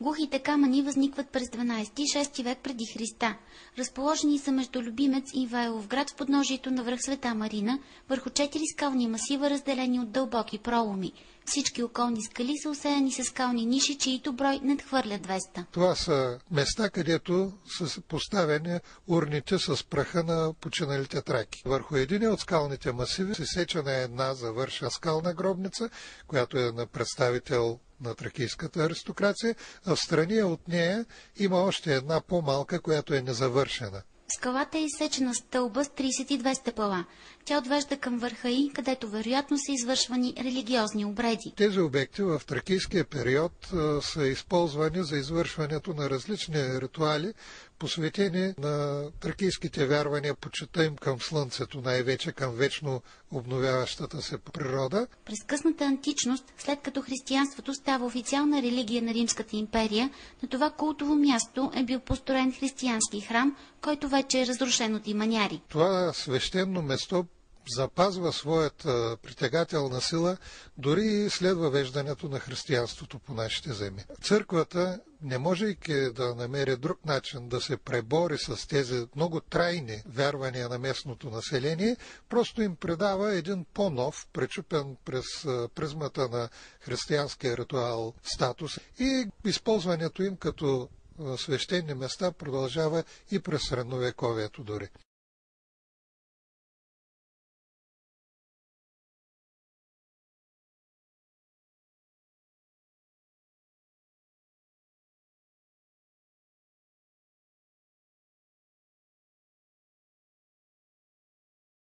Глухите камъни възникват през 12-6 век преди Христа. Разположени са между Любимец и Ивайловград в подножието на връх Света Марина, върху 4 скални масива, разделени от дълбоки проломи. Всички околни скали са осеяни с скални ниши, чието брой надхвърля 200. Това са места, където са поставени урните с праха на починалите траки. Върху един от скалните масиви се сечена една завърша скална гробница, която е на представител на тракийската аристокрация, а в страни от нея има още една по-малка, която е незавършена. Скалата е изсечена стълба с 32 стъпала. Тя отвежда към върха й, където вероятно са извършвани религиозни обреди. Тези обекти в тракийския период са използвани за извършването на различни ритуали, посветени на тракийските вярвания, почита им към слънцето, най-вече към вечно обновяващата се природа. През късната античност, след като християнството става официална религия на Римската империя, на това култово място е бил построен християнски храм, който вече е разрушен от иманяри. Това свещено место запазва своята притегателна сила дори и след въвеждането на християнството по нашите земи. Църквата, не можейки да намери друг начин да се пребори с тези много трайни вярвания на местното население, просто им предава един по-нов, пречупен през призмата на християнския ритуал статус, и използването им като свещени места продължава и през средновековието дори.